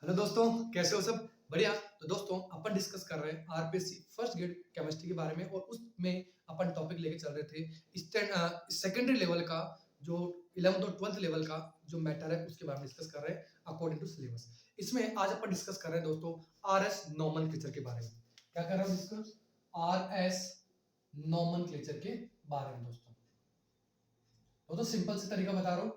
Hello दोस्तों, कैसे हो सब? बढ़िया। तो दोस्तों अपन डिस्कस कर रहे हैं आरपीएससी फर्स्ट ग्रेड केमिस्ट्री के बारे में और उसमें अपन टॉपिक लेके चल रहे थे सेकेंडरी लेवल का जो 11th और 12th लेवल का जो मैटर है उसके बारे में डिस्कस कर रहे हैं अकॉर्डिंग टू सिलेबस। इसमें आज अपन डिस्कस कर रहे हैं दोस्तों आरएस नोमेनक्लेचर के बारे में। क्या कर रहे हैं डिस्कस? आरएस नोमेनक्लेचर के बारे में दोस्तों सिंपल से तरीका बता रहा हूँ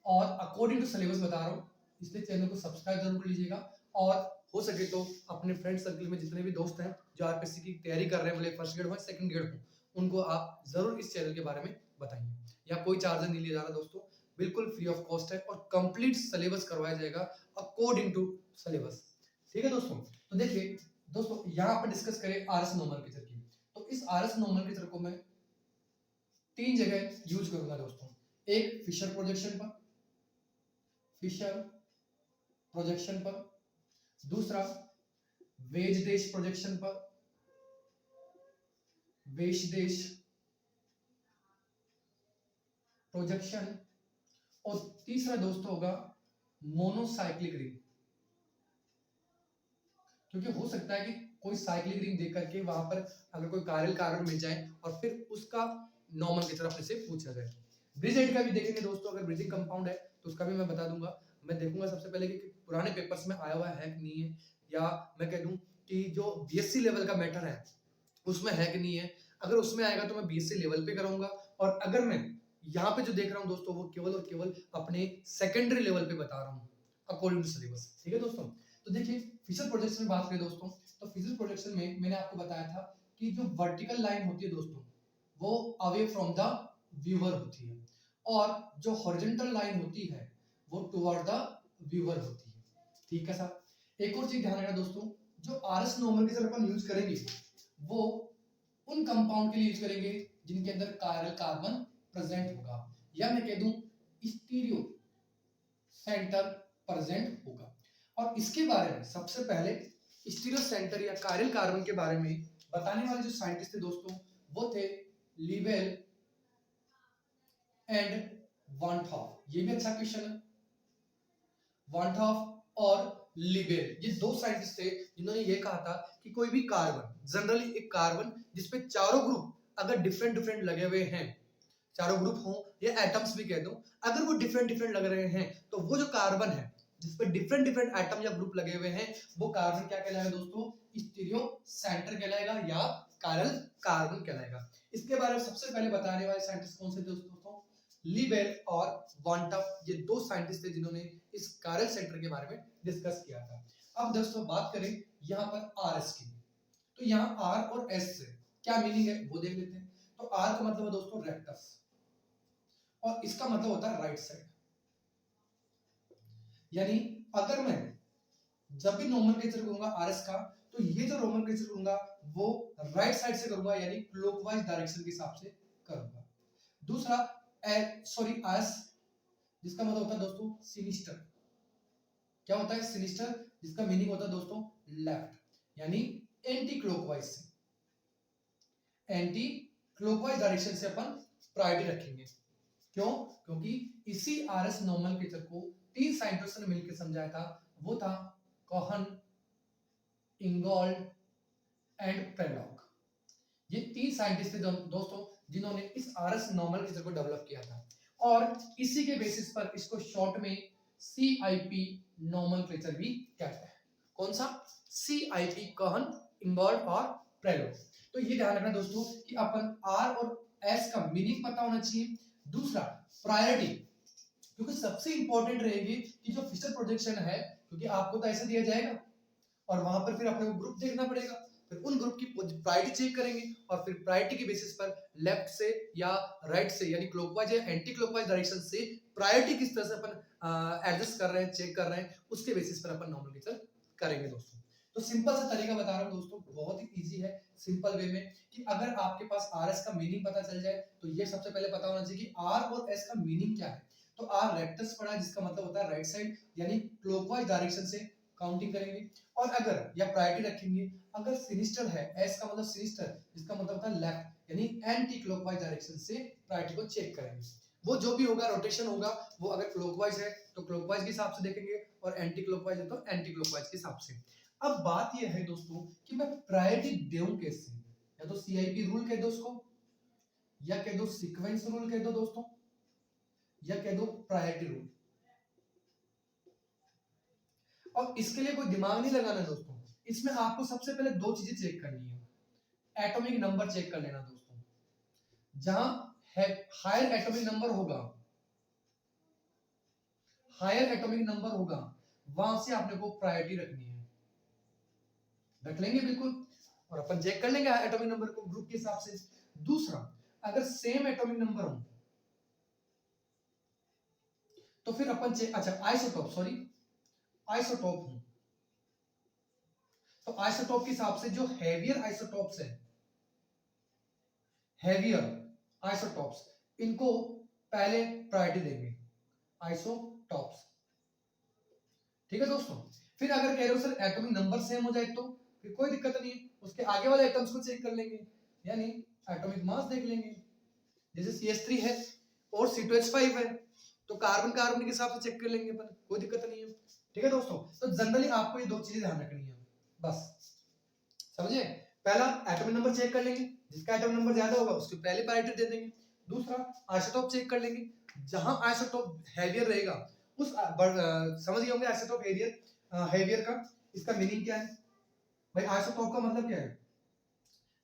और अकॉर्डिंग टू सिलेबस बता रहा हूँ, इसलिए चैनल को सब्सक्राइब जरूर कर लीजिएगा और हो सके तो अपने फ्रेंड सर्कल में जितने भी दोस्त हैं जो आरपीएससी की तैयारी कर रहे हैं, भले फर्स्ट ग्रेड हो सेकंड ग्रेड हो, उनको आप जरूर इस चैनल के बारे में बताइए। या कोई चार्जर नहीं लिया जा रहा दोस्तों, बिल्कुल फ्री ऑफ कॉस्ट है और कंप्लीट सिलेबस करवाया जाएगा अकॉर्डिंग टू सिलेबस। ठीक है दोस्तों, तो देखिए दोस्तों यहाँ पर डिस्कस करें आरएस नोमेनक्लेचर की। तो इस आरएस नोमेनक्लेचर को मैं तीन जगह यूज करूंगा दोस्तों। एक फिशर प्रोजेक्शन पर, दूसरा वेज प्रोजेक्शन पर, वेज प्रोजेक्शन, और तीसरा दोस्तों होगा मोनोसाइक्लिक रिंग। क्योंकि हो सकता है कि कोई साइक्लिक रिंग देख करके वहां पर अगर कोई कायरल कार्बन मिल जाए और फिर उसका नॉर्मल अपने से पूछा जाए। ब्रिज एंड का भी देखेंगे दोस्तों, अगर ब्रिजिंग कंपाउंड है तो उसका भी मैं बता दूंगा। मैं देखूंगा सबसे पहले कि पुराने पेपर्स में आया हुआ है कि नहीं है, या मैं कह दूं कि जो बीएससी लेवल का मैटर है उसमें है कि नहीं है। अगर उसमें आएगा तो मैं बीएससी लेवल पे कराऊंगा, और अगर मैं यहाँ पे जो देख रहा हूँ दोस्तों वो केवल और केवल अपने सेकेंडरी लेवल पे बता रहा हूँ अकॉर्डिंग टू सिलेबस। ठीक है दोस्तों, तो देखिए फिशर प्रोजेक्शन में बात करें दोस्तों, तो फिशर प्रोजेक्शन में मैंने आपको बताया था कि जो वर्टिकल लाइन होती है दोस्तों वो अवे फ्रॉम द व्यूअर होती है, और जो हॉरिजॉन्टल लाइन होती है वो टुवर्ड द व्यूअर होती है। ठीक है सर। एक और चीज ध्यान रखना दोस्तों, जो आरएस नोमेनक्लेचर अपन यूज करेंगे वो उन कंपाउंड के लिए यूज करेंगे जिनके अंदर कायरल कार्बन प्रेजेंट होगा, या मैं कह दूं स्टीरियो सेंटर प्रेजेंट होगा। और इसके बारे में सबसे पहले स्टीरियो सेंटर या कायरल कार्बन के बारे में बताने वाले जो साइंटिस्ट थे दोस्तों वो थे लीबेल एंड वांटॉफ। ये भी अच्छा क्वेश्चन है। वांटॉफ और लीबेल ये दो साइंटिस्ट थे जिन्होंने ये कहा था कि कोई भी कार्बन, जनरली एक कार्बन जिसपे चारों ग्रुप अगर डिफरेंट डिफरेंट लगे हुए हैं, चारों ग्रुप हो या एटम्स भी कह दूं, अगर वो डिफरेंट डिफरेंट लग रहे हैं तो वो जो कार्बन है जिसपे डिफरेंट डिफरेंट एटम या ग्रुप लगे हुए हैं वो कार्बन क्या कहलाएगा दोस्तों? स्टीरियो सेंटर कहलाएगा या कायरल कार्बन कहलाएगा। इसके बारे में सबसे पहले बताने वाले साइंटिस्ट कौन से थे दोस्तों? लीबेल और वांटॉफ, ये दो साइंटिस्ट थे जिन्होंने इस कायरल सेंटर के बारे में डिस्कस किया था। अब दोस्तों बात करें यहाँ पर आरएस की, तो यहाँ आर और एस से क्या मीनिंग है वो देख लेते हैं। तो आर का मतलब है दोस्तों रेक्टस, और इसका मतलब होता है राइट साइड। यानी अगर मैं जब भी नोमेनक्लेचर करूंगा आरएस का, तो ये जो नोमेनक्लेचर करूंगा वो राइट साइड से करूंगा, यानी क्लॉकवाइज डायरेक्शन के हिसाब से करूंगा। दूसरा एस, जिसका मतलब होता है दोस्तों सिनिस्टर। क्या होता है सिनिस्टर? जिसका मीनिंग होता है दोस्तों लेफ्ट, यानी एंटी क्लॉकवाइज से, एंटी क्लॉकवाइज डायरेक्शन से अपन प्रायोरिटी रखेंगे। क्यों? क्योंकि इसी आरएस नोमेनक्लेचर को तीन साइंटिस्टों ने मिलकर समझाया था। वो था कोहन, इंगोल्ड एंड प्रेलॉग। ये तीन साइंटिस्ट थे दोस्तों जिन्होंने इस आरएस नोमेनक्लेचर को डेवलप किया था, और इसी के बेसिस पर इसको शॉर्ट में सीआईपी नोमेनक्लेचर भी कहते हैं। कौन सा? सीआईपी, कोहन, इंगोल्ड और प्रेलॉग। तो ये ध्यान रखना दोस्तों कि अपन आर और एस का मीनिंग पता होना चाहिए। दूसरा प्रायोरिटी, क्योंकि सबसे इंपॉर्टेंट रहेगी कि जो फिशर प्रोजेक्शन है, क्योंकि आपको तो ऐसा दिया जाएगा और वहां पर फिर अपने को ग्रुप देखना पड़ेगा, फिर उन ग्रुप की प्रायोरिटी चेक करेंगे और फिर प्रायोरिटी के बेसिस पर लेफ्ट से या राइट से, यानी क्लॉकवाइज या एंटी क्लॉकवाइज डायरेक्शन से प्रायोरिटी किस तरह से अपन एडजस्ट कर रहे हैं, चेक कर रहे हैं, उसके बेसिस पर अपन नोमेनक्लेचर करेंगे दोस्तों। तो सिंपल सा तरीका बता रहा हूं दोस्तों, बहुत ही इजी है, सिंपल वे में, कि अगर आपके पास आरएस का मीनिंग पता चल जाए तो ये सबसे पहले पता होना चाहिए कि आर और एस का मीनिंग क्या है। तो आर रेक्टस पड़ा है जिसका मतलब होता है राइट साइड, यानी क्लॉकवाइज डायरेक्शन से काउंटिंग करेंगे। और अगर या प्रायोरिटी रखेंगे, अगर सिनिस्टर है, एस का मतलब सिनिस्टर, जिसका मतलब होता है लेफ्ट, यानी एंटी क्लॉकवाइज डायरेक्शन से प्रायोरिटी को चेक करेंगे। वो जो भी होगा रोटेशन होगा, वो अगर क्लॉकवाइज है तो क्लॉकवाइज के हिसाब से देखेंगे, और एंटी क्लॉकवाइज है तो एंटी क्लॉकवाइज के हिसाब से। अब बात यह है दोस्तों कि मैं प्रायोरिटी दूं कैसे, या तो सीआईपी रूल कह दो उसको, या कह दो सीक्वेंस रूल कह दो दोस्तों, या कह दो प्रायोरिटी रूल। और इसके लिए कोई दिमाग नहीं लगाना दोस्तों, इसमें आपको सबसे पहले दो चीजें चेक करनी है। एटॉमिक नंबर चेक कर लेना दोस्तों, जहां हायर एटॉमिक नंबर होगा, हायर एटॉमिक नंबर होगा, वहां से आपने को प्रायोरिटी रखनी है। रख लेंगे बिल्कुल, और अपन चेक कर लेंगे एटॉमिक नंबर को ग्रुप के हिसाब से। दूसरा, अगर सेम एटॉमिक नंबर हो तो फिर अपन चेक, अच्छा आइसोटॉप, सॉरी आइसोटॉप हूं, तो आइसोटॉप के हिसाब से जो हैवियर आइसोटॉप्स है, हैवियर आइसोटॉप्स, इनको पहले प्रायोरिटी देंगे, आइसोटॉप्स। ठीक है दोस्तों। फिर अगर कह रहे हो सर एटॉमिक नंबर सेम हो जाए तो फिर कोई दिक्कत नहीं है, उसके आगे वाले एटम्स को चेक कर लेंगे, यानी एटॉमिक मास देख लेंगे। जैसे CH3 है और C2H5 है, तो कार्बन कार्बन के हिसाब से चेक कर लेंगे अपन, कोई दिक्कत नहीं है। ठीक है दोस्तों, तो जनरली आपको ये दो चीजें ध्यान रखनी है बस, समझे। पहला एटॉमिक नंबर चेक कर लेंगे, जिसका एटॉमिक नंबर ज्यादा होगा उसको पहले प्रायोरिटी दे देंगे। दूसरा आइसोटोप चेक कर लेंगे, जहां आइसोटोप हैवियर रहेगा उस समझ गए होंगे आइसोटोप हैवियर का इसका मीनिंग क्या है भाई। आइसोटोप का मतलब क्या है,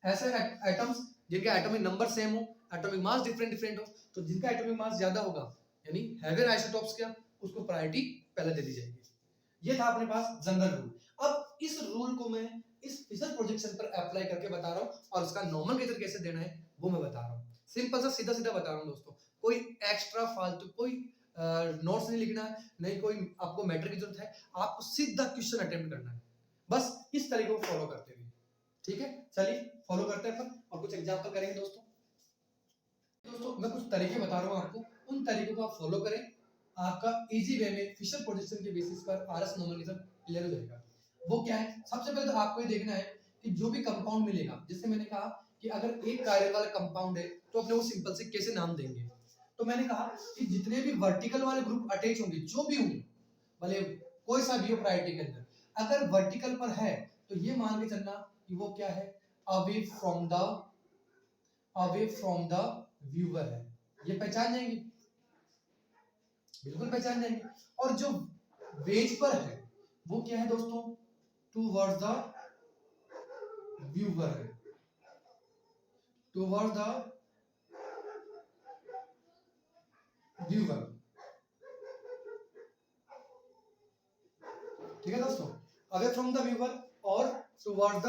ऐसे एटम्स जिनका एटॉमिक नंबर सेम हो, एटॉमिक मास डिफरेंट डिफरेंट हो, तो जिनका एटॉमिक मास ज्यादा होगा यानी हैवियर आइसोटोप्स का, उसको प्रायोरिटी पहले दे दी जाएगी। ये था अपने पास जनरल रूल। अब इस रूल को मैं इस फिशर प्रोजेक्शन पर अप्लाई करके बता रहा हूं, और उसका नोमेनक्लेचर कैसे देना है वो मैं बता रहा हूं। सिंपल सा सीधा सीधा बता रहा हूं दोस्तों, कोई एक्स्ट्रा फालतू कोई नोट्स नहीं लिखना है, नहीं कोई आपको मैटर की जरूरत है, आपको सीधा क्वेश्चन अटेम्प्ट करना है, बस इस तरीके को फॉलो करते हुए। ठीक है, चलिए फॉलो करते हैं अपन और कुछ एग्जांपल करेंगे दोस्तों। दोस्तों मैं कुछ तरीके बता रहा हूं आपको, उन तरीकों को आप फॉलो करें, आपका इजी वे में फिशर प्रोजेक्शन के बेसिस पर आरएस नोमेनक्लेचर क्लियर हो जाएगा। वो क्या है, सबसे पहले तो आपको ये देखना है कि जो भी कंपाउंड मिलेगा, जैसे मैंने कहा कि अगर एक कार्बन वाला कंपाउंड है तो अपने वो सिंपल से कैसे नाम देंगे। तो मैंने कहा कि जितने भी वर्टिकल वाले ग्रुप अटैच होंगे, जो भी होंगे, भले कोई सा भी हो प्रायोरिटी के अंदर, अगर वर्टिकल पर है तो ये मान के चलना कि वो क्या है, अवे फ्रॉम द व्यूअर है। ये पहचान जाएंगे, बिल्कुल पहचान जाएंगे। और जो वेज पर है वो क्या है दोस्तों, टुवर्ड्स द व्यूअर है, टुवर्ड्स द व्यूअर। ठीक है दोस्तों, अवे फ्रॉम द व्यूअर और टुवर्ड्स द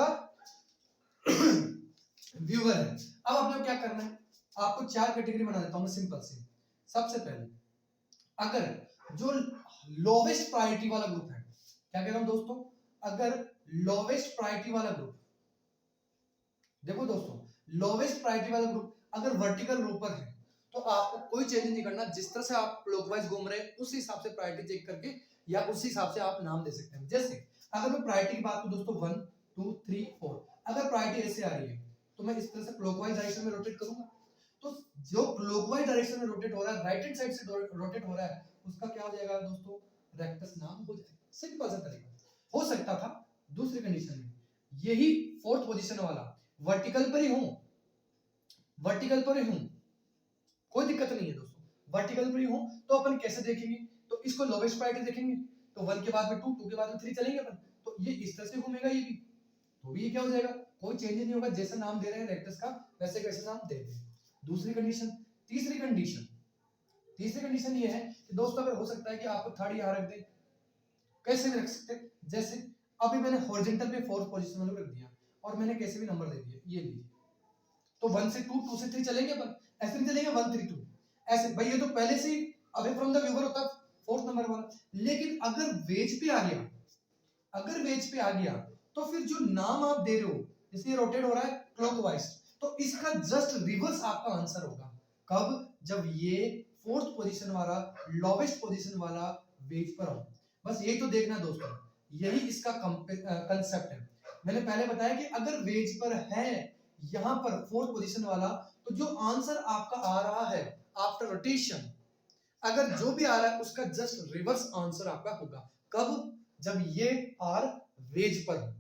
व्यूअर है। अब आपने क्या करना है, आपको चार कैटेगरी बना देता हूं मैं सिंपल से। सबसे पहले अगर जो लोवेस्ट प्रायोरिटी वाला ग्रुप है, क्या कह रहा हूं दोस्तों, अगर लोवेस्ट प्रायोरिटी वाला ग्रुप, देखो दोस्तों लोवेस्ट प्रायोरिटी वाला ग्रुप अगर वर्टिकल ग्रुप पर है तो आपको कोई चेंज नहीं करना, जिस तरह से आप क्लॉकवाइज घूम रहे हैं उस हिसाब से प्रायोरिटी चेक करके या उस हिसाब से आप नाम दे सकते हैं। जैसे अगर मैं प्रायोरिटी की बात करूं दोस्तों 1 2 3 4, अगर प्रायोरिटी ऐसे आ रही है तो मैं इस तरह से क्लॉकवाइज डायरेक्शन में रोटेट करूंगा, तो जो क्लॉकवाइज डायरेक्शन में रोटेट हो रहा है, राइट हैंड साइड से रोटेट हो रहा है, उसका क्या हो जाएगा दोस्तों, रेक्टस नाम हो जाएगा। सिंपल सा तरीका हो सकता था। दूसरी कंडीशन में यही फोर्थ पोजीशन वाला वर्टिकल पर ही हूं, वर्टिकल पर ही हूं, कोई दिक्कत नहीं है दोस्तों, वर्टिकल पर ही हूं, तो अपन कैसे देखेंगे, तो इसको लोवेस्ट प्रायोरिटी देखेंगे, तो 1 के बाद में 2, 2 के बाद में 3 चलेंगे अपन, तो ये इस तरह से घूमेगा ये भी, तो भी ये क्या हो जाएगा, कोई चेंज नहीं होगा, जैसा नाम दे रहे हैं रेक्टस का वैसे कैसे नाम दे दें। दूसरी कंडीशन। तीसरी कंडीशन ये है कि दोस्तों अगर हो सकता है कि आपको थर्ड यहां रख दे, कैसे भी रख सकते हैं, जैसे अभी मैंने हॉरिजॉन्टल पे फोर्थ पोजीशन में रख दिया और मैंने कैसे भी नंबर दे दिया, ये लीजिए, तो 1 से 2, 2 से 3 चलेंगे अपन, ऐसे नहीं चलेंगे 1 3 2 ऐसे, भाई ये तो पहले से ही अवे फ्रॉम द व्यूअर होता फोर्थ नंबर वाला। लेकिन अगर वेज पे आ गया, अगर वेज पे आ गया तो फिर जो नाम आप दे रहे हो, जैसे ये रोटेट हो रहा है क्लॉकवाइज, तो इसका जस्ट रिवर्स आपका आंसर होगा। कब, जब ये फोर्थ पोजीशन वाला लोवेस्ट पोजीशन वाला वेज पर हो। बस यही तो देखना दोस्तों, यही इसका कंसेप्ट है। मैंने पहले बताया कि अगर वेज पर है यहां पर फोर्थ पोजीशन वाला, तो जो आंसर आपका आ रहा है आफ्टर रोटेशन, अगर जो भी आ रहा है उसका जस्ट रिवर्स आंसर आपका होगा। कब? जब ये आर वेज पर हो।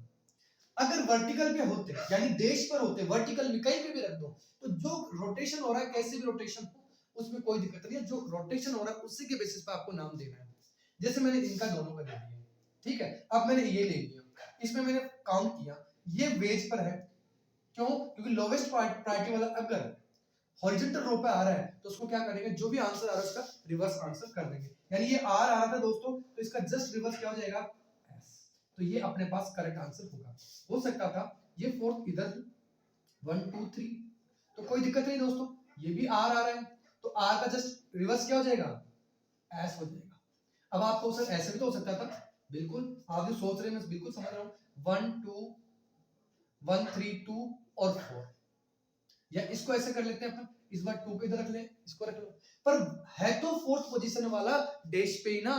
अगर वर्टिकल पे होते यानी देश पर होते, वर्टिकल में कहीं पे भी रख दो, तो जो रोटेशन हो रहा है कैसे भी रोटेशन हो उसमें कोई दिक्कत नहीं है, जो रोटेशन हो रहा है उसी के बेसिस पे आपको नाम देना है। जैसे मैंने इनका दोनों का दे दिया, ठीक है। अब मैंने ये ले लिया, इसमें मैंने काउंट किया, ये वेज पर है, क्यों? क्योंकि लोवेस्ट प्रायोरिटी वाला अगर हॉरिजॉन्टल रो पे आ रहा है तो उसको क्या करेंगे, जो भी आंसर आ रहा है उसका रिवर्स आंसर कर देंगे। यानी ये आर आ रहा था दोस्तों, तो इसका जस्ट रिवर्स क्या हो जाएगा, एस। तो ये अपने पास करेक्ट आंसर होगा। हो सकता था ये फोर्थ इधर 1 2 3, तो कोई दिक्कत नहीं दोस्तों, ये भी आर आ रहा है, तो आर का जस्ट रिवर्स क्या हो जाएगा, एस हो जाएगा। अब आपको सर ऐसे भी तो हो सकता था, बिल्कुल आप जो सोच रहे हैं मैं बिल्कुल समझ रहा हूँ, 1 2 1 3 2 और 4, या इसको ऐसे कर लेते हैं अपन, इस बार 2 को इधर रख ले, इसको रख लो, पर है तो फोर्थ पोजीशन वाला डैश पे ही ना,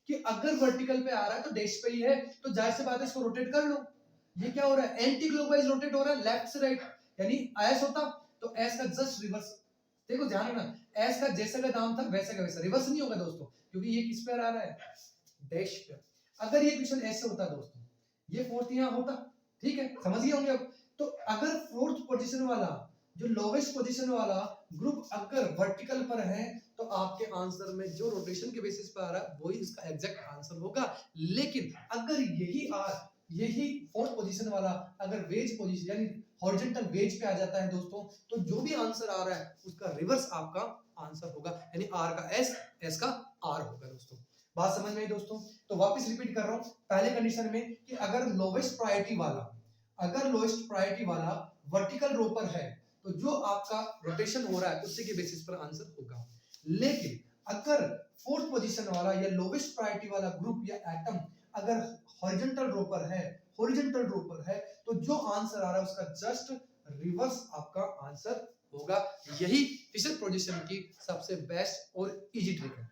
कि अगर वर्टिकल पे आ रहा है तो डैश पे ही है, तो जाहिर सी बात है इसको रोटेट कर लो। ये क्या हो रहा है, एंटी क्लॉकवाइज रोटेट हो रहा है लेफ्ट से राइट, यानी एस होता तो एस का जस्ट रिवर्स। देखो ध्यान रखना, एस का जैसा का नाम था वैसा का वैसा, रिवर्स नहीं होगा दोस्तों, क्योंकि ये किस पे आ रहा है, डैश पे। अगर ये क्वेश्चन ऐसे होता दोस्तों, ये फोर्थ यहां होता, ठीक है, समझ गए होंगे अब। तो अगर फोर्थ पोजीशन वाला, जो लोवेस्ट पोजीशन वाला ग्रुप अगर वर्टिकल पर है, तो आपके आंसर में जो रोटेशन के बेसिस पर आ रहा है वही इसका एग्जैक्ट आंसर होगा। लेकिन अगर यही फोर्थ पोजीशन वाला अगर वेज पोजीशन यानी हॉरिजॉन्टल वेज पे आ जाता है दोस्तों, तो जो भी आंसर आ रहा है उसका रिवर्स आपका आंसर होगा, यानी आर का एस, एस का आर होगा दोस्तों। बात समझ में आई दोस्तों? तो वापस रिपीट कर रहा हूं, पहले कंडीशन में कि अगर लोवेस्ट प्रायोरिटी वाला वर्टिकल रो पर है, तो जो आपका रोटेशन हो रहा है उसी के बेसिस पर आंसर होगा। लेकिन अगर फोर्थ पोजीशन वाला या लोवेस्ट प्रायोरिटी वाला ग्रुप या एटम अगर हॉरिजॉन्टल रो पर है, तो जो आंसर आ रहा है उसका जस्ट रिवर्स आपका आंसर होगा। यही फिशर पोजीशन की सबसे बेस्ट और इजी ट्रिक है।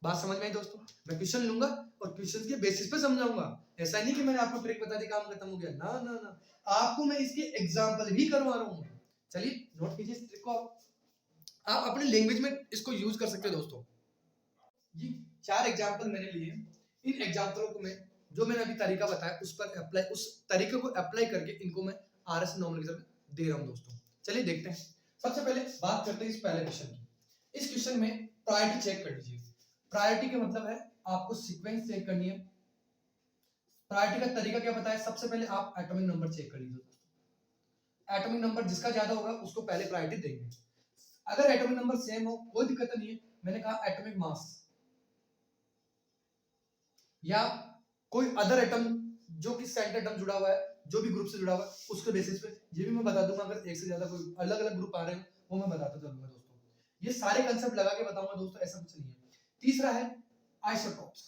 बात समझ में आई दोस्तों? मैं क्वेश्चन लूंगा और क्वेश्चन के बेसिस पे समझाऊंगा, ऐसा नहीं कि मैंने आपको ट्रिक बता दी काम खत्म हो गया, ना ना ना, आपको मैं इसके एग्जांपल भी करवा रहा हूं। चलिए नोट कीजिए इस ट्रिक को, आप अपने लैंग्वेज में इसको यूज कर सकते हो दोस्तों। ये 4 एग्जांपल मैंने लिए, इन एग्जांपलों को मैं जो मैंने अभी तरीका बताया उस पर अप्लाई, उस तरीके को अप्लाई करके इनको मैं आरएस नॉर्मलाइजर दे रहा हूं दोस्तों। चलिए देखते हैं। सबसे पहले बात करते हैं इस पहले क्वेश्चन की। इस क्वेश्चन में प्रायोरिटी चेक कर लीजिए। प्रायोरिटी का मतलब है आपको सीक्वेंस चेक करनी है। प्रायोरिटी का तरीका क्या बताया, सबसे पहले आप एटॉमिक नंबर चेक कर लीजिए। एटॉमिक नंबर जिसका ज्यादा होगा उसको पहले प्रायोरिटी देंगे। अगर एटॉमिक नंबर सेम हो कोई दिक्कत नहीं है, मैंने कहा एटॉमिक मास या कोई अदर एटम जो कि सेंटर एटम जुड़ा हुआ है, जो भी ग्रुप से जुड़ा हुआ है उसके बेसिस पे, ये भी मैं बता दूंगा। अगर एक से ज्यादा कोई अलग अलग ग्रुप आ रहे हैं वो मैं बताता चलूंगा दोस्तों। ये सारे कंसेप्ट लगा के बताऊंगा दोस्तों, ऐसा कुछ नहीं है। तीसरा है आइसोटोप्स।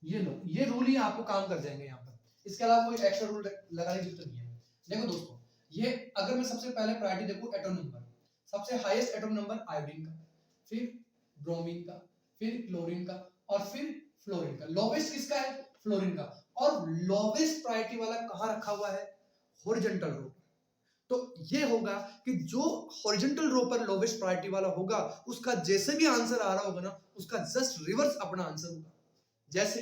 ये लो, ये रूल ही आपको काम कर जाएंगे यहाँ पर, इसके अलावा कोई एक्स्ट्रा रूल लगाने की जरूरत नहीं है। देखो दोस्तों, ये अगर मैं सबसे पहले प्रायोरिटी देखूं एटॉम नंबर, सबसे हाईएस्ट एटॉम नंबर आयोडीन का, फिर ब्रोमीन का, फिर क्लोरीन का और फिर फ्लोरीन का। लोवेस्ट किसका है, फ्लोरीन का। और लोवेस्ट प्रायोरिटी वाला कहां रखा हुआ है, हॉरिजॉन्टल रो। तो ये होगा कि जो हॉरिजॉन्टल रो पर लोवेस्ट प्रायोरिटी वाला होगा उसका जैसे भी आंसर आ रहा होगा ना, उसका जस्ट रिवर्स अपना आंसर होगा। जैसे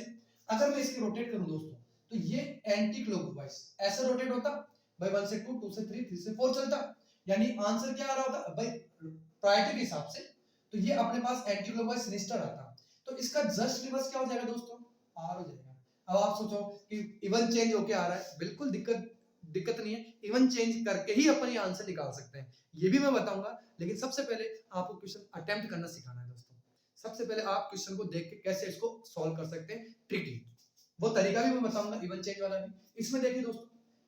अगर मैं इसकी रोटेट करूं दोस्तों, तो ये एंटी क्लॉकवाइज ऐसा रोटेट होता भाई, 1 से 2 2 से 3 3 से 4 चलता, यानी आंसर क्या आ रहा होता भाई प्रायोरिटी के हिसाब से, तो ये अपने पास एंटी क्लॉकवाइज सिनिस्टर आता। तो इसका जस्ट रिवर्स क्या हो जाएगा दोस्तों, आर हो जाएगा। अब आप सोचो कि इवन चेंज होके आ रहा है, बिल्कुल दिक्कत नहीं है, इवन चेंज करके ही अपन ये आंसर निकाल सकते हैं, ये भी मैं बताऊंगा। लेकिन सबसे पहले आपको क्वेश्चन अटेम्प्ट करना सिखाना है दोस्तों। सबसे पहले आप क्वेश्चन को देख के कैसे इसको सॉल्व कर सकते हैं ट्रिकली, वो तरीका भी मैं बताऊंगा, इवन चेंज वाला भी। इसमें देखिए दोस्तों,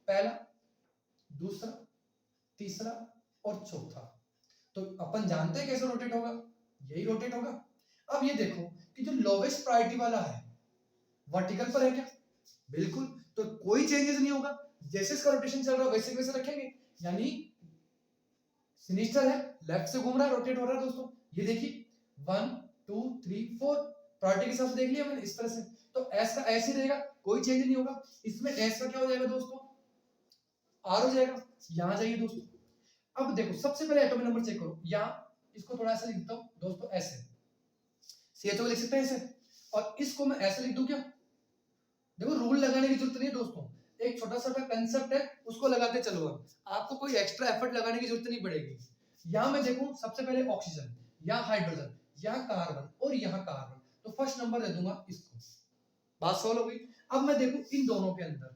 पहला, दूसरा, तीसरा और चौथा, तो अपन जानते हैं कैसे रोटेट होगा, यही रोटेट होगा। अब ये देखो कि जो लोवेस्ट प्रायोरिटी वाला है वर्टिकल पर है क्या, बिल्कुल, तो कोई चेंजेस नहीं होगा, जैसे इसका रोटेशन चल रहा है वैसे वैसे रखेंगे, यानी सिनिस्टर है, लेफ्ट से घूम रहा है, रोटेट हो रहा है दोस्तों। ये देखिए 1 2 3 4 प्रायोरिटी के हिसाब से देख लिया मैंने इस तरह से, तो एस का ऐसे रहेगा, कोई चेंज नहीं होगा। इसमें एस का क्या हो जाएगा दोस्तों, आर हो जाएगा। यहां जाइए दोस्तों, अब देखो सबसे पहले एटॉमिक नंबर चेक करो, यहां इसको थोड़ा सा लिखता हूं दोस्तों, ऐसे CH को लिख सकते हैं ऐसे, और इसको मैं ऐसे लिख दूं क्या? देखो रूल लगाने की जरूरत नहीं है दोस्तों, एक छोटा सा कंसेप्ट है उसको लगाते चलो, आपको कोई एक्स्ट्रा एफर्ट लगाने की जरूरत नहीं पड़ेगी। यहां मैं देखूं सबसे पहले ऑक्सीजन या हाइड्रोजन या कार्बन और यहाँ कार्बन, तो फर्स्ट नंबर दे दूंगा इसको, बात सॉल्व हो गई। अब मैं देखूं इन दोनों के अंदर,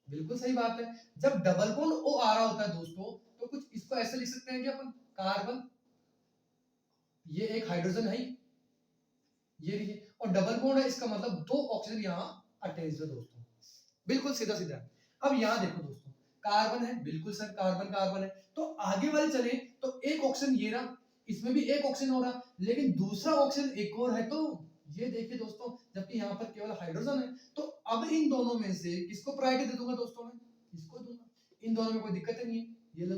बिल्कुल सही बात है, जब डबल बॉन्ड ओ आ रहा होता है दोस्तों तो कुछ इसको ऐसे लिख सकते हैं कि अपन कार्बन, ये एक हाइड्रोजन है, ये लिखिए, और डबल बॉन्ड है इसका मतलब दो ऑक्सीजन यहाँ अटैच है दोस्तों, बिल्कुल सीधा सीधा। अब यहाँ देखो दोस्तों, कार्बन है, बिल्कुल सर कार्बन कार्बन है, तो आगे वाले चले तो एक ऑक्सीजन ये रहा, इसमें भी एक ऑक्सीजन हो रहा, लेकिन दूसरा ऑक्सीजन एक और है, तो ये देखिए दोस्तों, जबकि यहाँ पर केवल हाइड्रोजन है, तो अब इन दोनों में से किसको प्रायोरिटी दे दूंगा दोस्तों, मैं इसको दूंगा, इन दोनों में कोई दिक्कत नहीं है, ये लो।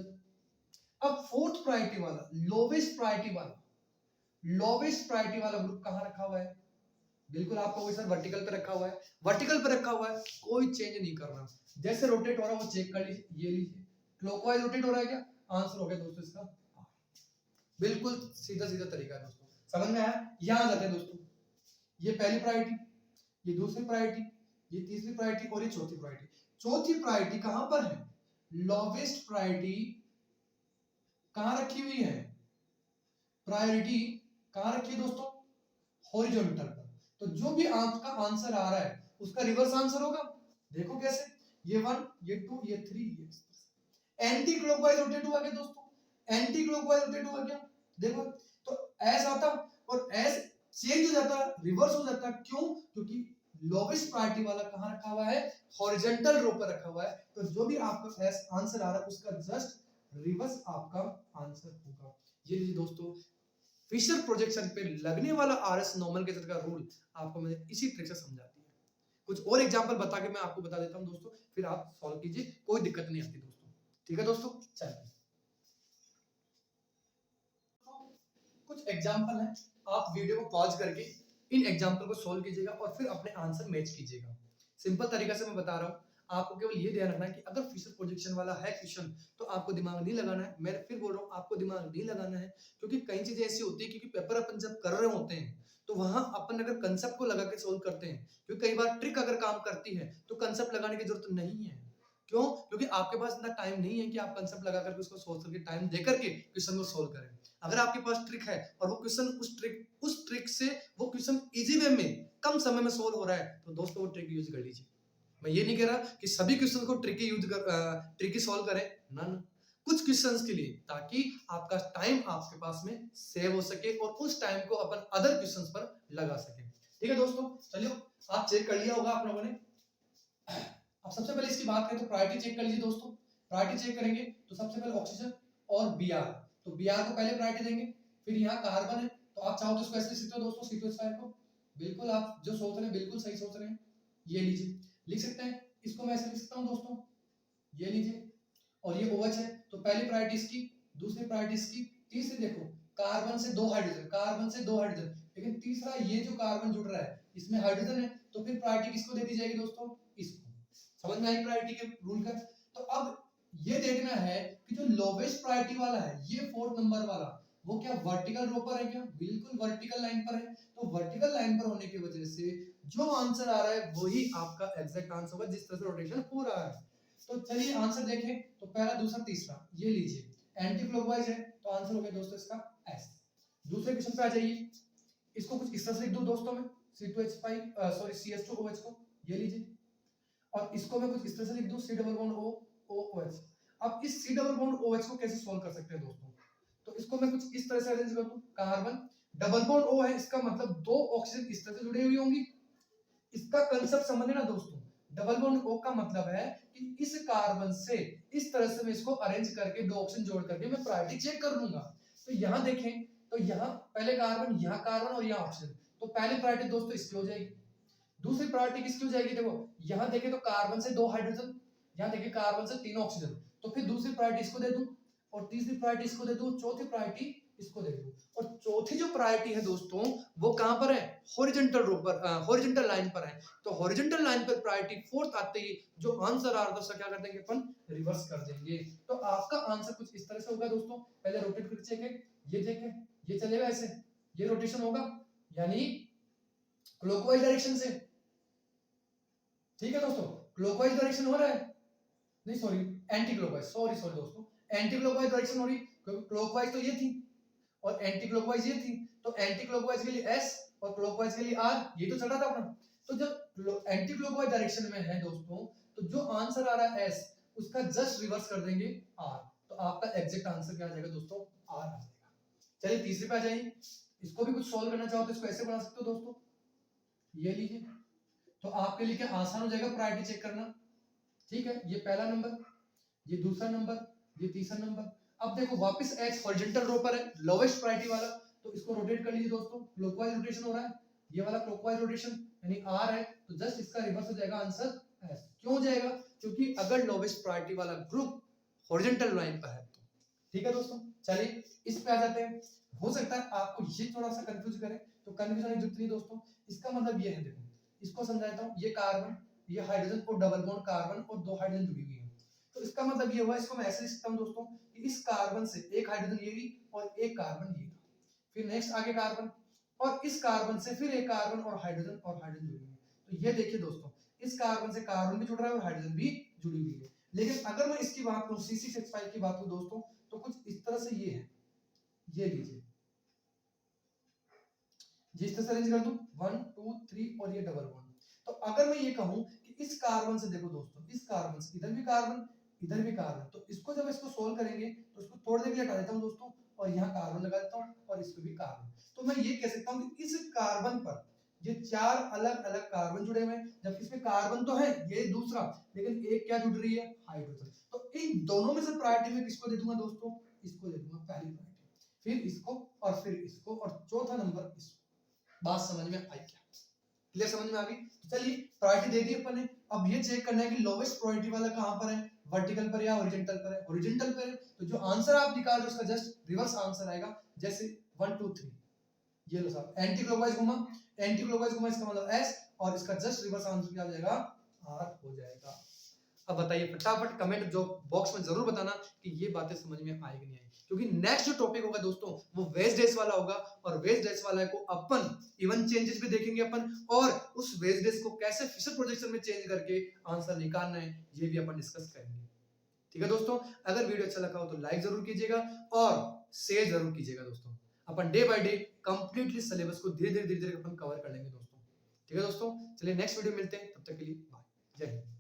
अब फोर्थ प्रायोरिटी वाला, लोवेस्ट प्रायोरिटी वाला, लोवेस्ट प्रायोरिटी वाला ग्रुप कहाँ रखा हुआ है? बिल्कुल आपको वही सर वर्टिकल पे रखा हुआ है, वर्टिकल पे रखा हुआ है, कोई चेंज नहीं करना, जैसे रोटेट हो रहा है वो चेक कर लीजिए, ये लीजिए क्लॉकवाइज रोटेट हो रहा है क्या? आंसर हो गया दोस्तों इसका, बिल्कुल सीधा सीधा तरीका है दोस्तों, समझ में आया? यहां जाते हैं दोस्तों, ये पहली प्रायोरिटी, ये दूसरी प्रायोरिटी, ये तीसरी प्रायोरिटी और ये चौथी प्रायोरिटी। चौथी प्रायोरिटी कहां पर है? लोवेस्ट प्रायोरिटी कहां रखी हुई है? प्रायोरिटी कहां रखी है दोस्तों? हॉरिजॉन्टल पर। तो जो भी आपका आंसर आ रहा है उसका रिवर्स आंसर होगा, देखो कैसे, ये 1 ये 2 ये 3 ये एंटी क्लॉकवाइज रोटेट हुआ क्या दोस्तों? एंटी क्लॉकवाइज रोटेट हुआ क्या? देखो, तो एस आता और एस चेंज हो जाता, रिवर्स हो जाता, क्यों? क्योंकि लोवेस्ट प्रायोरिटी वाला कहां रखा हुआ है? हॉरिजॉन्टल रो पर रखा हुआ है, तो जो भी आपका एस आंसर आ रहा है उसका जस्ट रिवर्स आपका आंसर होगा। ये लीजिए दोस्तों, फिशर प्रोजेक्शन पे लगने वाला आरएस नोमेनक्लेचर का रूल आपको मैंने इसी ट्रिक से समझा दिया। कुछ और एग्जांपल बता के मैं आपको बता देता हूं दोस्तों, फिर आप सॉल्व कीजिए, कोई दिक्कत नहीं आती दोस्तों, ठीक है दोस्तों? चलिए कुछ एग्जांपल है, आप वीडियो को पॉज करके इन एग्जांपल को सॉल्व कीजिएगा और फिर अपने आंसर मैच कीजिएगा। सिंपल तरीका से मैं बता रहा हूं, आपको केवल ये ध्यान रखना है कि अगर फिशर प्रोजेक्शन वाला है क्वेश्चन तो आपको दिमाग नहीं लगाना है, मैं फिर बोल रहा हूँ आपको दिमाग नहीं लगाना है, क्योंकि कई चीजें ऐसी होती है क्योंकि पेपर अपन जब कर रहे होते हैं तो वहां अपन अगर कंसेप्ट को लगा के सोल्व करते हैं, क्योंकि कई बार ट्रिक अगर काम करती है तो कंसेप्ट लगाने की जरूरत नहीं है। क्यों? क्योंकि आपके पास इतना टाइम नहीं है कि आप कंसेप्ट लगा करके उसको सोच करके टाइम दे करके क्वेश्चन को सोल्व करें। अगर आपके पास ट्रिक है और वो क्वेश्चन उस ट्रिक से वो क्वेश्चन इजी वे में कम समय में सोल्व हो रहा है तो दोस्तों वो ट्रिक यूज कर लीजिए। मैं ये नहीं कह रहा कि सभी क्वेश्चन को ट्रिकी सॉल्व करें, ना ना, कुछ क्वेश्चंस के लिए, ताकि आपका टाइम आपके पास में सेव हो सके और उस टाइम को अपन अदर क्वेश्चंस पर लगा सके। ठीक है दोस्तों, चलिए आप चेक कर लिया होगा आप लोगों ने। अब सबसे पहले इसकी बात करें तो प्रायोरिटी चेक कर लीजिए दोस्तों, प्रायोरिटी चेक करेंगे तो सबसे पहले ऑक्सीजन और बीआर, तो बीआर को पहले प्रायोरिटी देंगे, फिर यहाँ कार्बन है तो आप चाहो तो इसको ऐसे लिख सकते हो दोस्तों, C2H5 को, बिल्कुल आप जो सोच रहे हैं बिल्कुल सही सोच रहे हैं, ये लीजिए लिख सकते हैं, इसको मैं ऐसे लिख सकता हूँ दोस्तों, ये लीजिए, और ये OH है तो पहली प्रायोरिटी इसकी, दूसरी प्रायोरिटी इसकी, तीसरी देखो कार्बन से दो हाइड्रोजन, कार्बन से दो हाइड्रोजन, लेकिन तीसरा ये जो कार्बन जुड़ रहा है इसमें हाइड्रोजन है, तो फिर प्रायोरिटी किसको दे दी जाएगी दोस्तों? इसको। समझ में आई प्रायोरिटी के रूल का? तो अब ये देखना है कि जो लोवेस्ट प्रायोरिटी वाला है ये फोर्थ नंबर वाला, वो क्या वर्टिकल रो पर है क्या? बिल्कुल वर्टिकल लाइन पर है, तो वर्टिकल लाइन पर होने की वजह से जो आंसर आ रहा है वही आपका एग्जैक्ट आंसर होगा जिस तरह से रोटेशन हो रहा है। तो चलिए आंसर देखें, तो पहला दूसरा तीसरा ये लीजिए एंटी क्लॉकवाइज है, तो आंसर हो गया दोस्तों इसका एस। दूसरे क्वेश्चन पे आ जाइए, इसको कुछ इस तरह से लिख दूं दोस्तों मैं, C2H5 सॉरी CH2OH को, ये लीजिए, और इसको मैं कुछ इस तरह से लिख दूं C double bond O OH। अब इस C डबल बॉन्ड OH को कैसे सॉल्व कर सकते हैं दोस्तों? तो इसको मैं कुछ इस तरह से अरेंज कर दूं, कार्बन डबल बॉन्ड O है, इसका मतलब दो ऑक्सीजन इस तरह से जुड़ी हुई होंगी, इसका कंसेप्ट समझ लेना दोस्तों, डबल बॉन्ड O का मतलब है कि इस कार्बन से इस तरह से मैं इसको अरेंज करके दो ऑक्सीजन जोड़ करके मैं प्रायोरिटी चेक कर लूंगा। तो यहाँ देखें, तो यहाँ पहले कार्बन, यहाँ कार्बन और यहाँ ऑक्सीजन, तो पहली प्रायोरिटी दोस्तों इसकी हो जाएगी, दूसरी प्रायोरिटी किसकी हो जाएगी? देखो यहाँ देखें तो कार्बन से दो हाइड्रोजन, यहाँ देखें कार्बन से तीन ऑक्सीजन, तो फिर दूसरी प्रायोरिटी इसको दे दूं और तीसरी प्रायोरिटी इसको दे दूं, चौथी प्रायोरिटी इसको दे दूं, और चौथी जो प्रायोरिटी है दोस्तों वो कहां पर है? हॉरिजॉन्टल रो पर, हॉरिजॉन्टल लाइन पर है, तो हॉरिजॉन्टल लाइन पर प्रायोरिटी फोर्थ आते ही जो आंसर आ रहा था उसका क्या कर देंगे अपन? रिवर्स कर देंगे। तो आपका आंसर कुछ इस तरह से होगा दोस्तों, पहले रोटेट करके चेक है, ये देखें ये चलेगा ऐसे, ये रोटेशन होगा, यानी क्लॉकवाइज डायरेक्शन से, ठीक है दोस्तों, क्लॉकवाइज डायरेक्शन हो रहा है, नहीं sorry anti clockwise, sorry sorry दोस्तों, एंटी क्लॉकवाइज डायरेक्शन हो रही, क्योंकि क्लॉकवाइज तो ये थी और एंटी क्लॉकवाइज ये थी, तो एंटी क्लॉकवाइज के लिए एस और क्लॉकवाइज के लिए आर, ये तो चल रहा था अपना। तो जब एंटी क्लॉकवाइज डायरेक्शन में है दोस्तों, तो जो आंसर आ रहा है एस, उसका जस्ट रिवर्स कर देंगे आर, तो आपका एग्जैक्ट आंसर क्या आ जाएगा दोस्तों, आर आ जाएगा। चलिए तीसरे पे आ जाइए, इसको भी कुछ सॉल्व करना चाहो तो इसको ऐसे बना सकते हो दोस्तों, ये लीजिए, तो आपके लिए क्या आसान हो जाएगा प्रायोरिटी चेक करना, ठीक है, ये पहला नंबर, ये दूसरा नंबर, ये तीसरा नंबर। अब देखो वापस एच हॉरिजॉन्टल रो पर है, लोवेस्ट प्रायोरिटी वाला, तो इसको रोटेट कर लीजिए दोस्तों, क्लॉकवाइज रोटेशन हो रहा है, ये वाला क्लॉकवाइज रोटेशन यानी आर है, तो जस्ट इसका रिवर्स हो जाएगा आंसर एस। क्यों हो जाएगा, क्योंकि अगर लोवेस्ट प्रायोरिटी वाला ग्रुप हॉरिजॉन्टल लाइन पर है तो, ठीक है दोस्तों। चलिए इस पे आ जाते हैं, हो सकता है आपको ये थोड़ा सा कंफ्यूज करे, तो कंफ्यूजन की जरूरत नहीं दोस्तों, इसका मतलब ये है, देखो इसको समझाता हूँ, ये कार्बन, ये हाइड्रोजन और डबल बॉन्ड कार्बन और दो हाइड्रोजन जुड़ी हुई है, तो इसका मतलब ये हुआ, इसको मैं ऐसे लिख सकता हूँ दोस्तों कि इस कार्बन से एक हाइड्रोजन ये भी और एक कार्बन ये, फिर नेक्स्ट आगे कार्बन, और इस कार्बन से फिर एक कार्बन और हाइड्रोजन जुड़ी हुई है। तो ये देखिए दोस्तों, इस कार्बन से कार्बन भी जुड़ रहा है और हाइड्रोजन भी जुड़ी हुई है। लेकिन अगर मैं इसकी बात करूं, C6H5 की बात करूं दोस्तों, तो कुछ इस तरह से ये है, ये लीजिए, जिस तरह से अरेंज कर दूं 1 2 3 और ये डबल बॉन्ड। तो अगर मैं ये कहूं कि इस कार्बन से, देखो दोस्तों, इस कार्बन से इधर भी कार्बन इधर भी कार्बन, तो इसको जब इसको सोल्व करेंगे तो इसको थोड़ी देर के लिए हटा देता हूं दोस्तों, और यहाँ कार्बन लगा देता हूं और इस पे भी कार्बन, तो मैं ये कह सकता हूं कि इस कार्बन पर ये चार अलग अलग कार्बन जुड़े हुए हैं, जब इसमें कार्बन तो है ये दूसरा, लेकिन एक क्या जुड़ रही है, हाइड्रोजन। तो इन दोनों में से प्रायोरिटी में किसको दे दूंगा दोस्तों, इसको दे दूंगा पहली प्रायोरिटी, फिर इसको और फिर इसको और चौथा नंबर इसको। बात समझ में आई क्या, क्लियर समझ में आ गई। तो चलिए प्रायोरिटी दे दी अपन ने, अब ये चेक करना है कि लोवेस्ट प्रायोरिटी वाला कहां पर है, वर्टिकल पर या हॉरिजॉन्टल पर है। हॉरिजॉन्टल पर है तो जो आंसर आप निकाल रहे हो उसका जस्ट रिवर्स आंसर आएगा, जैसे 1 2 3, ये लो साहब, एंटी क्लॉकवाइज घुमा, एंटी क्लॉकवाइज घुमा, इसका मतलब एस, और इसका जस्ट रिवर्स आंसर क्या हो जाएगा, आर हो जाएगा। अब बताइए फटाफट कमेंट जो बॉक्स में जरूर बताना कि ये बातें समझ में आई कि नहीं आई, क्योंकि नेक्स्ट जो टॉपिक होगा दोस्तों वो वेज डेज वाला होगा, और वेज डेज वाला को अपन इवन चेंजेस भी देखेंगे अपन, और उस वेज डेज को कैसे फिशर प्रोजेक्शन में चेंज करके आंसर निकालना है ये भी अपन डिस्कस करेंगे। ठीक है दोस्तों, अगर वीडियो अच्छा लगा हो तो लाइक जरूर कीजिएगा और शेयर जरूर कीजिएगा दोस्तों। अपन day by day completely syllabus को धीरे धीरे अपन कवर कर लेंगे दोस्तों। ठीक है दोस्तों, चलिए नेक्स्ट वीडियो मिलते हैं, तब तक के लिए बाय, जय हिंद।